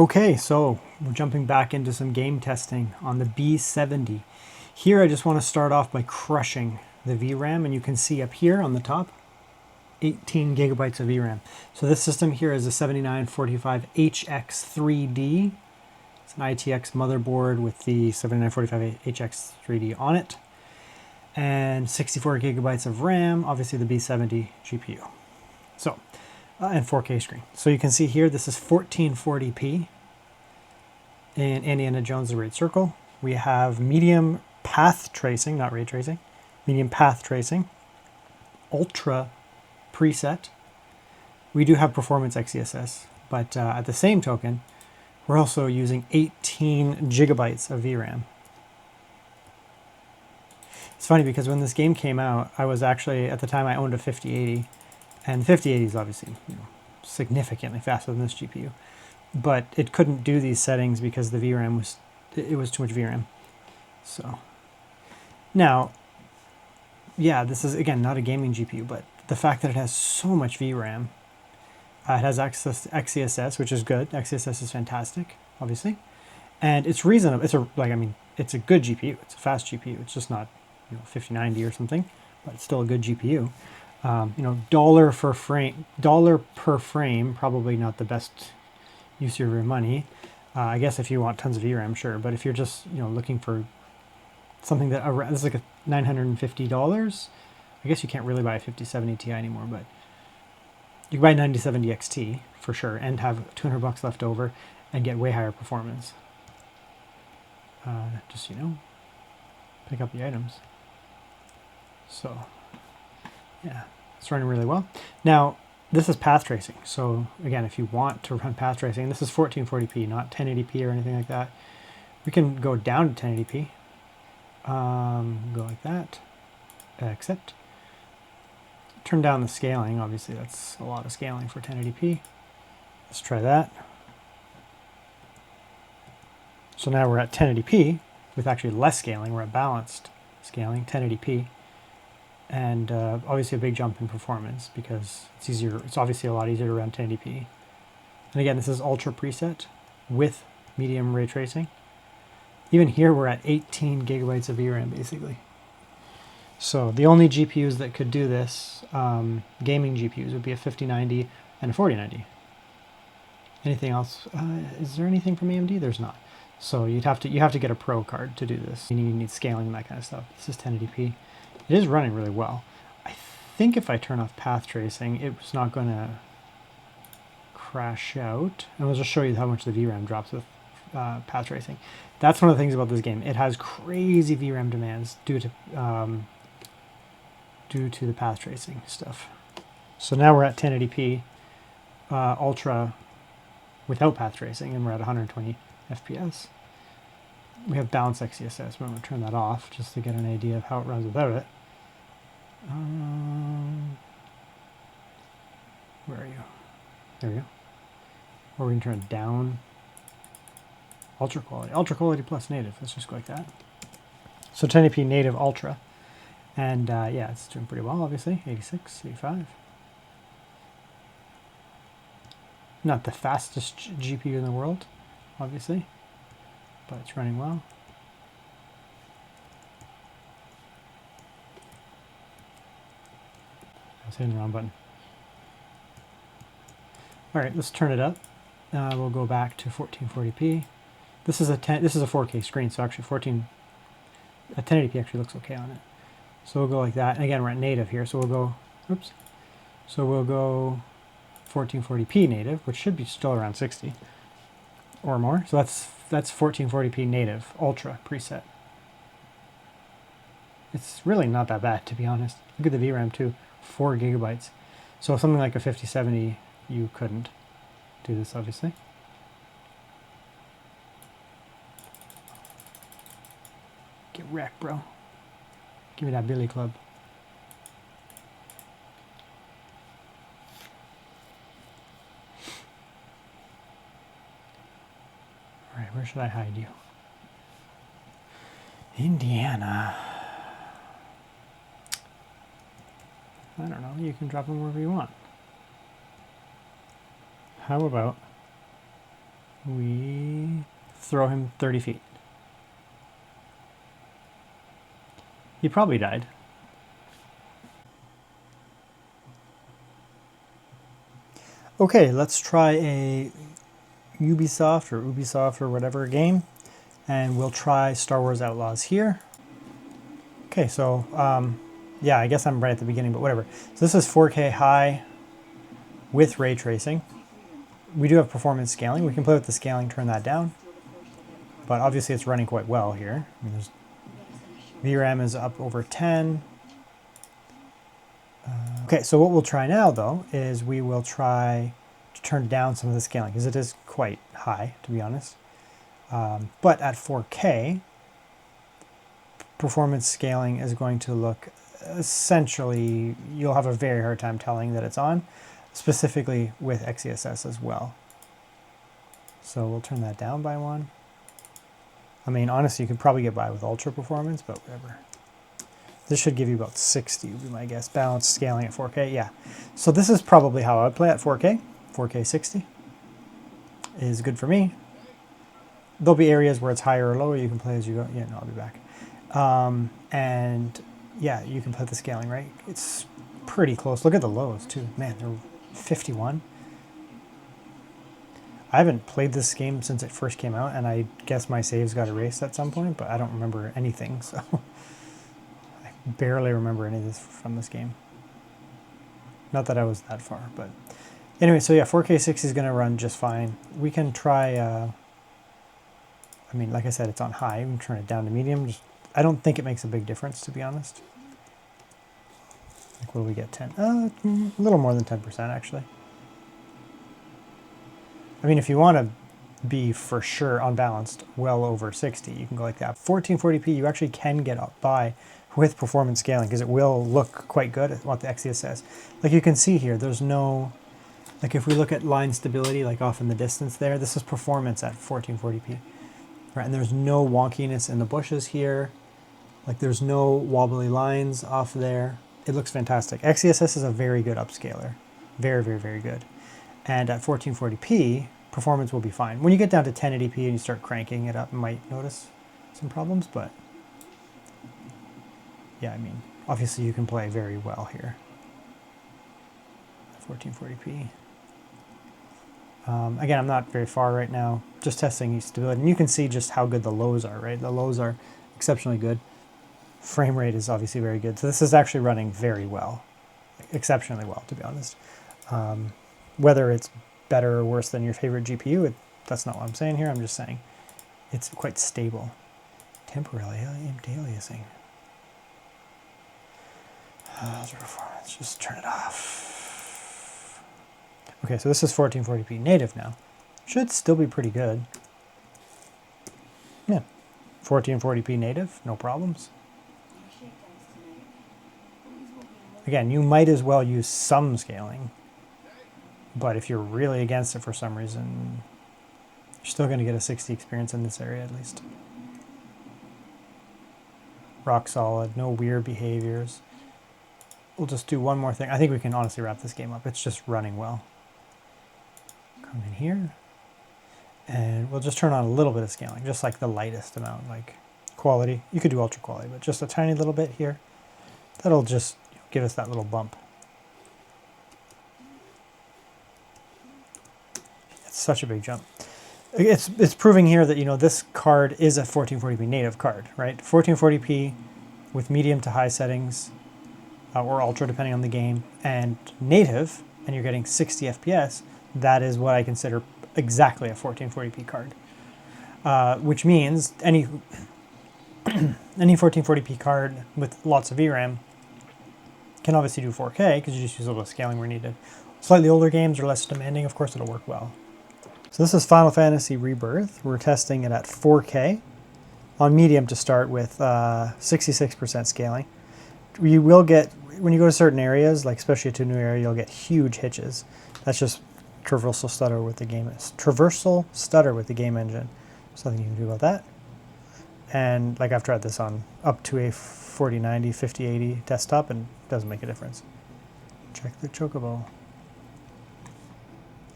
Okay, so we're jumping back into some game testing on the B70. Here I just want to start off by crushing the VRAM, and you can see up here on the top, 18 gigabytes of VRAM. So this system here is a 7945HX3D. It's an ITX motherboard with the 7945HX3D on it, and 64 gigabytes of RAM, obviously the B70 GPU. So, and 4K screen. So you can see here, this is 1440p in Indiana Jones The Red Circle. We have medium path tracing, not ray tracing, medium path tracing, ultra preset. We do have performance XeSS, but at the same token, we're also using 18 gigabytes of VRAM. It's funny because when this game came out, I was actually, at the time I owned a 5080, and the 5080 is obviously significantly faster than this GPU, but it couldn't do these settings because the VRAM was too much VRAM. So now, yeah, this is again not a gaming GPU, but the fact that it has so much VRAM, it has access to XeSS, which is good. XeSS is fantastic, obviously, and it's reasonable. It's a good GPU. It's a fast GPU. It's just not 5090 or something, but it's still a good GPU. Dollar per frame, probably not the best use of your money. I guess if you want tons of VRAM, sure. But if you're just looking for something that this is like a $950, I guess you can't really buy a 5070 Ti anymore, but you can buy a 9070 XT for sure and have $200 left over and get way higher performance. Just pick up the items. So yeah, it's running really well. Now, this is path tracing. So again, if you want to run path tracing, this is 1440p, not 1080p or anything like that. We can go down to 1080p. Go like that. Accept. Turn down the scaling. Obviously, that's a lot of scaling for 1080p. Let's try that. So now we're at 1080p with actually less scaling. We're at balanced scaling, 1080p. And obviously a big jump in performance because it's easier. It's obviously a lot easier to run 1080p. And again, this is ultra preset with medium ray tracing. Even here, we're at 18 gigabytes of VRAM basically. So the only GPUs that could do this, gaming GPUs, would be a 5090 and a 4090. Anything else? Is there anything from AMD? There's not. So you have to get a pro card to do this. You need scaling and that kind of stuff. This is 1080p. It is running really well. I think if I turn off path tracing, it's not going to crash out. And I'll just show you how much the VRAM drops with path tracing. That's one of the things about this game. It has crazy VRAM demands due to the path tracing stuff. So now we're at 1080p ultra without path tracing, and we're at 120 FPS. We have balanced XeSS, but I'm going to turn that off just to get an idea of how it runs without it. Where are you? There we go. Or we can turn it down. Ultra quality plus native. Let's just go like that. So 1080p native ultra. And yeah, it's doing pretty well, obviously. 86, 85. Not the fastest GPU in the world, obviously, but it's running well. I was hitting the wrong button. All right, let's turn it up. We'll go back to 1440p. This is a 4K screen, so actually 1080p actually looks okay on it. So we'll go like that. And again, we're at native here, so we'll go. Oops. So we'll go 1440p native, which should be still around 60 or more. So that's 1440p native ultra preset. It's really not that bad, to be honest. Look at the VRAM too, 4 gigabytes. So something like a 5070, you couldn't do this, obviously. Get wrecked, bro. Give me that billy club. All right, where should I hide you? Indiana. I don't know, you can drop them wherever you want. How about We throw him 30 feet. He probably died. Okay, let's try a Ubisoft or whatever game, and we'll try Star Wars Outlaws here. Okay, so yeah, I guess I'm right at the beginning, but whatever. So this is 4K high with ray tracing. We do have performance scaling. We can play with the scaling, turn that down, but obviously it's running quite well here. I mean, VRAM is up over 10. Okay, so what we'll try now, though, is we will try to turn down some of the scaling, because it is quite high, to be honest. But at 4K, performance scaling is going to look essentially, you'll have a very hard time telling that it's on, specifically with XeSS as well. So we'll turn that down by 1. I mean, honestly, you could probably get by with ultra performance, but whatever. This should give you about 60, would be my guess. Balanced scaling at 4K, yeah. So this is probably how I would play at 4K. 4K 60 is good for me. There'll be areas where it's higher or lower. You can play as you go. Yeah, no, I'll be back. And yeah, you can play the scaling, right? It's pretty close. Look at the lows too. Man, they're 51. I haven't played this game since it first came out, and I guess my saves got erased at some point, but I don't remember anything, so I barely remember any of this from this game. Not that I was that far, but anyway, so yeah, 4K 60 is going to run just fine. We can try, I mean, like I said, it's on high. We can turn it down to medium. I don't think it makes a big difference, to be honest. Like, what do we get, 10? A little more than 10%, actually. I mean, if you want to be for sure unbalanced, well over 60, you can go like that. 1440p, you actually can get up by with performance scaling, because it will look quite good at what the XeSS. Like you can see here, there's no, like if we look at line stability, like off in the distance there, this is performance at 1440p. Right, and there's no wonkiness in the bushes here. Like there's no wobbly lines off there. It looks fantastic. XeSS is a very good upscaler. Very, very, very good. And at 1440p, performance will be fine. When you get down to 1080p and you start cranking it up, you might notice some problems, but yeah, I mean, obviously you can play very well here at 1440p. Again, I'm not very far right now, just testing stability. And you can see just how good the lows are, right? The lows are exceptionally good. Frame rate is obviously very good. So this is actually running very well, exceptionally well, to be honest. Whether it's better or worse than your favorite GPU, that's not what I'm saying here. I'm just saying it's quite stable. Temporarily aliasing. Performance, just turn it off. Okay, so this is 1440p native now. Should still be pretty good. Yeah, 1440p native, no problems. Again, you might as well use some scaling, but if you're really against it for some reason, you're still going to get a 60 experience in this area at least. Rock solid, no weird behaviors. We'll just do one more thing. I think we can honestly wrap this game up. It's just running well. Come in here, and we'll just turn on a little bit of scaling, just like the lightest amount, like quality. You could do ultra quality, but just a tiny little bit here. That'll just give us that little bump. It's such a big jump. It's proving here that, you know, this card is a 1440p native card, right? 1440p with medium to high settings, or ultra depending on the game, and native, and you're getting 60 FPS. That is what I consider exactly a 1440p card, which means any 1440p card with lots of VRAM can obviously do 4K because you just use a little scaling where needed. Slightly older games are less demanding, of course it'll work well. So this is Final Fantasy Rebirth. We're testing it at 4K on medium to start with 66% scaling. You will get, when you go to certain areas, like especially to a new area, you'll get huge hitches. That's just traversal stutter with the game. Traversal stutter with the game engine. There's nothing you can do about that. And like I've tried this on up to a 4090, 5080 desktop, and it doesn't make a difference. Check the chocobo.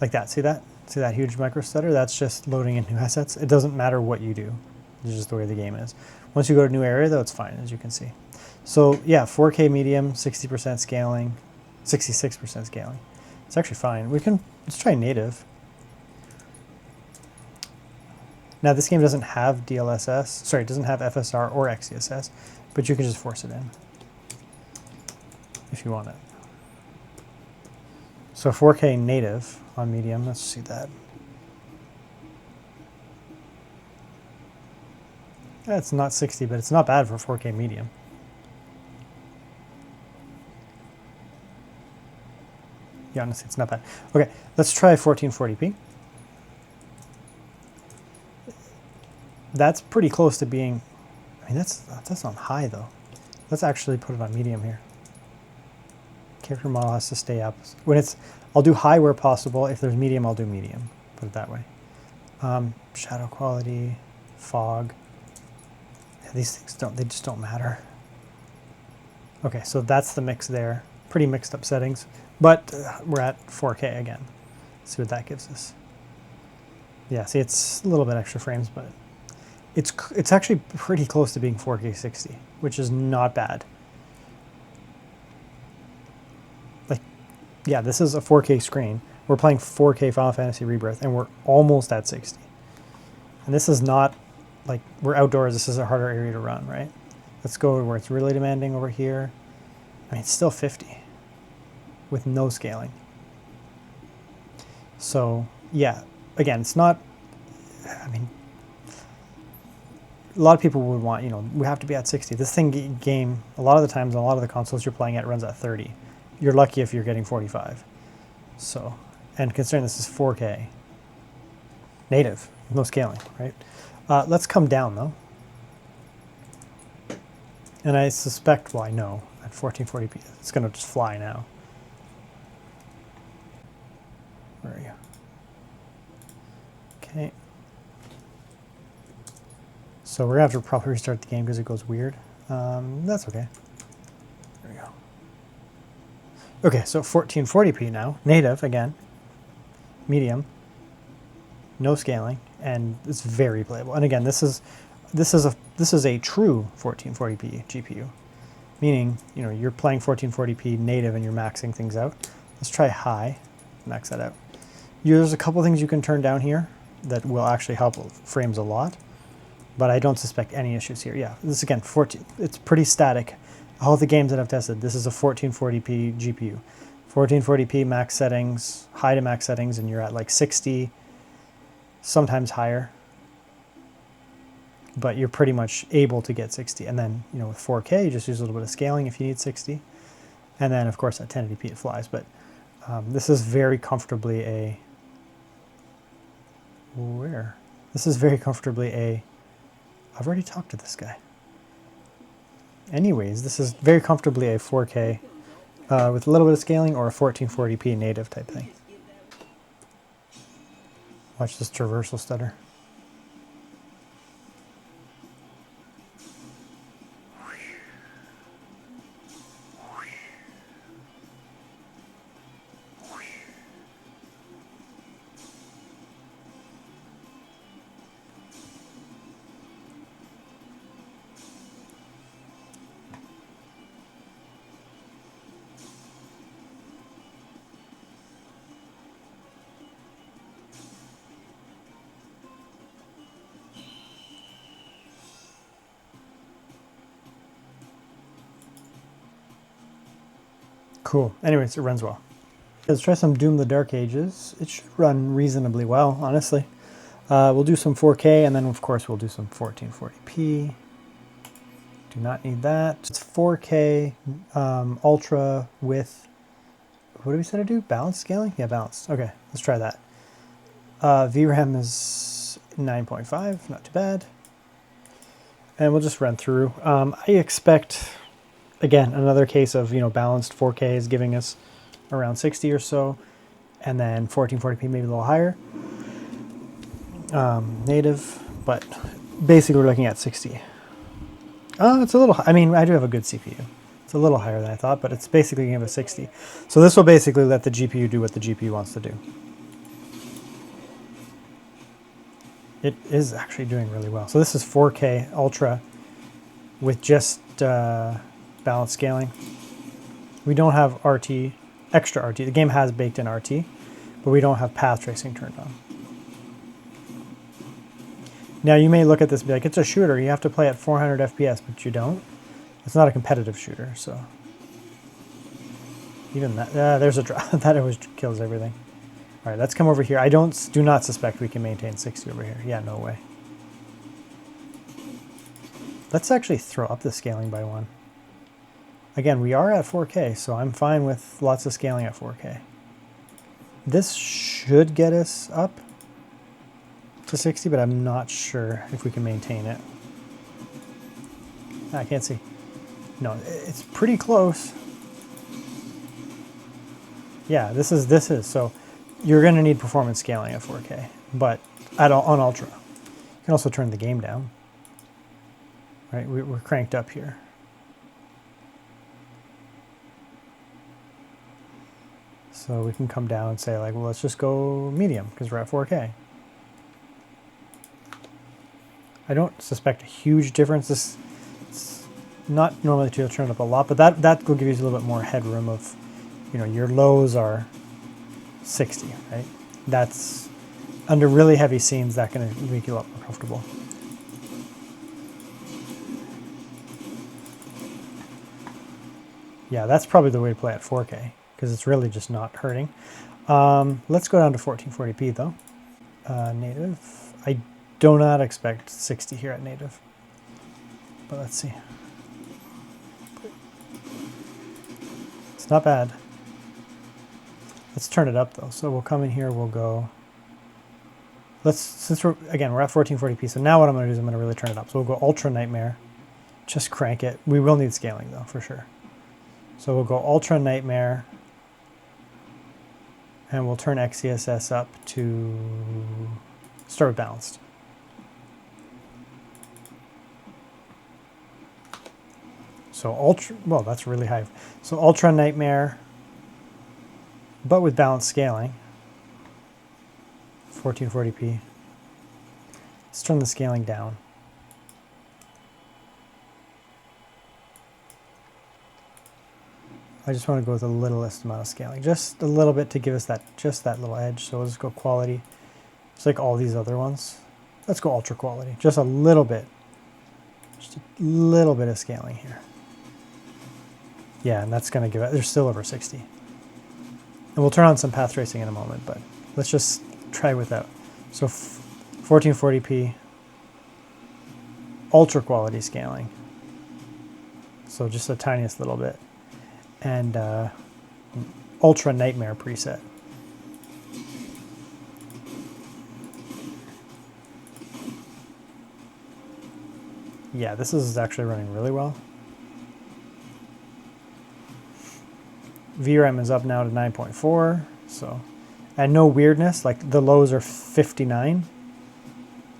Like that, see that? See that huge micro stutter? That's just loading in new assets. It doesn't matter what you do. It's just the way the game is. Once you go to a new area, though, it's fine, as you can see. So yeah, 4K medium, 60% scaling, 66% scaling. It's actually fine. Let's try native. Now this game doesn't have DLSS, sorry, it doesn't have FSR or XeSS, but you can just force it in if you want it. So 4K native on medium, let's see that. Yeah, it's not 60, but it's not bad for 4K medium. Yeah, honestly, it's not bad. Okay, let's try 1440p. That's pretty close to being, I mean, that's on high though. Let's actually put it on medium here. Character model has to stay up. When it's, I'll do high where possible. If there's medium, I'll do medium. Put it that way. Shadow quality, fog. Yeah, these things they just don't matter. Okay, so that's the mix there. Pretty mixed up settings, but we're at 4K again. Let's see what that gives us. Yeah, see, it's a little bit extra frames, but it's actually pretty close to being 4K 60, which is not bad. Like, yeah, this is a 4K screen. We're playing 4K Final Fantasy Rebirth, and we're almost at 60. And this is not, like, we're outdoors. This is a harder area to run, right? Let's go where it's really demanding over here. I mean, it's still 50 with no scaling. So, yeah, again, it's not, I mean, a lot of people would want, you know, we have to be at 60. This game, a lot of the times, on a lot of the consoles you're playing at, runs at 30. You're lucky if you're getting 45. So, and considering this is 4K, native, no scaling, right? Let's come down though. And I suspect, well, I know at 1440p, it's going to just fly now. Where are you? Okay. So we're going to have to probably restart the game because it goes weird. That's okay. There we go. Okay, so 1440p now, native again, medium, no scaling, and it's very playable. And again, this is a true 1440p GPU, meaning, you know, you're playing 1440p native and you're maxing things out. Let's try high, max that out. There's a couple things you can turn down here that will actually help frames a lot, but I don't suspect any issues here. Yeah, this again, it's pretty static. All the games that I've tested, this is a 1440p GPU. 1440p max settings, high to max settings, and you're at like 60, sometimes higher. But you're pretty much able to get 60. And then, you know, with 4K, you just use a little bit of scaling if you need 60. And then, of course, at 1080p it flies. But this is very comfortably a... Where? This is very comfortably a... I've already talked to this guy. Anyways, this is very comfortably a 4K with a little bit of scaling or a 1440p native type thing. Watch this traversal stutter. Cool. Anyways, it runs well. Let's try some Doom the Dark Ages. It should run reasonably well, honestly. We'll do some 4K, and then of course we'll do some 1440p. Do not need that. It's 4K, ultra with, what did we say to do? Balanced scaling? Yeah, balanced. Okay, let's try that. VRAM is 9.5, not too bad. And we'll just run through. I expect, again, another case of, you know, balanced 4K is giving us around 60 or so, and then 1440p maybe a little higher. Native, but basically we're looking at 60. It's a little, I mean, I do have a good CPU. It's a little higher than I thought, but it's basically going to give us 60. So this will basically let the GPU do what the GPU wants to do. it is actually doing really well. So this is 4K Ultra with just balance scaling. We don't have RT, extra RT. The game has baked in RT, but we don't have path tracing turned on. Now you may look at this and be like, it's a shooter, you have to play at 400 FPS, but you don't. It's not a competitive shooter, so. Even that, there's a drop. That always kills everything. All right, let's come over here. I do not suspect we can maintain 60 over here. Yeah, no way. Let's actually throw up the scaling by 1. Again, we are at 4K, so I'm fine with lots of scaling at 4K. This should get us up to 60, but I'm not sure if we can maintain it. I can't see. No, it's pretty close. Yeah, this is. So you're going to need performance scaling at 4K, but on Ultra. You can also turn the game down. Right, we're cranked up here. So we can come down and say like, well, let's just go medium because we're at 4K. I don't suspect a huge difference. It's not normally to turn it up a lot, but that will give you a little bit more headroom of, you know, your lows are 60, right? That's under really heavy scenes, that's going to make you a lot more comfortable. Yeah, that's probably the way to play at 4K because it's really just not hurting. Let's go down to 1440p though. Native. I do not expect 60 here at native, but let's see. It's not bad. Let's turn it up though. So we'll come in here, we'll go, since we're at 1440p, so now what I'm gonna do is I'm gonna really turn it up. So we'll go Ultra Nightmare, just crank it. We will need scaling though, for sure. So we'll go Ultra Nightmare, and we'll turn XeSS up to start with balanced. So Ultra, well, that's really high. So Ultra Nightmare, but with balanced scaling, 1440p. Let's turn the scaling down. I just want to go with the littlest amount of scaling, just a little bit to give us just that little edge. So we'll just go quality, just like all these other ones. Let's go ultra quality, just a little bit, just a little bit of scaling here. Yeah, and that's going to give it, they're still over 60. And we'll turn on some path tracing in a moment, but let's just try without. So 1440p, ultra quality scaling. So just the tiniest little bit. And Ultra Nightmare preset. Yeah, this is actually running really well. VRAM is up now to 9.4, so, and no weirdness, like the lows are 59,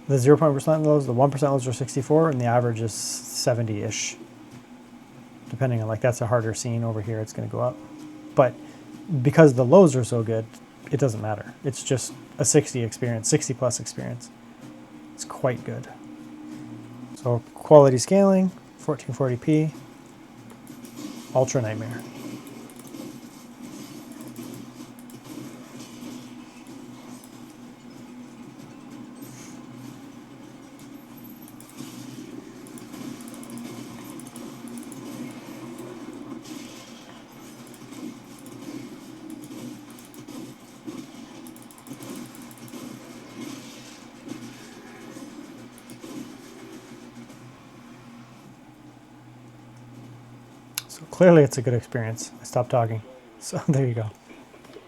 the 0% lows, the 1% lows are 64, and the average is 70-ish. Depending on, like, that's a harder scene over here, it's going to go up. But because the lows are so good, it doesn't matter. It's just a 60 experience, 60 plus experience. It's quite good. So quality scaling, 1440p, Ultra Nightmare. So clearly it's a good experience. I stopped talking. So there you go.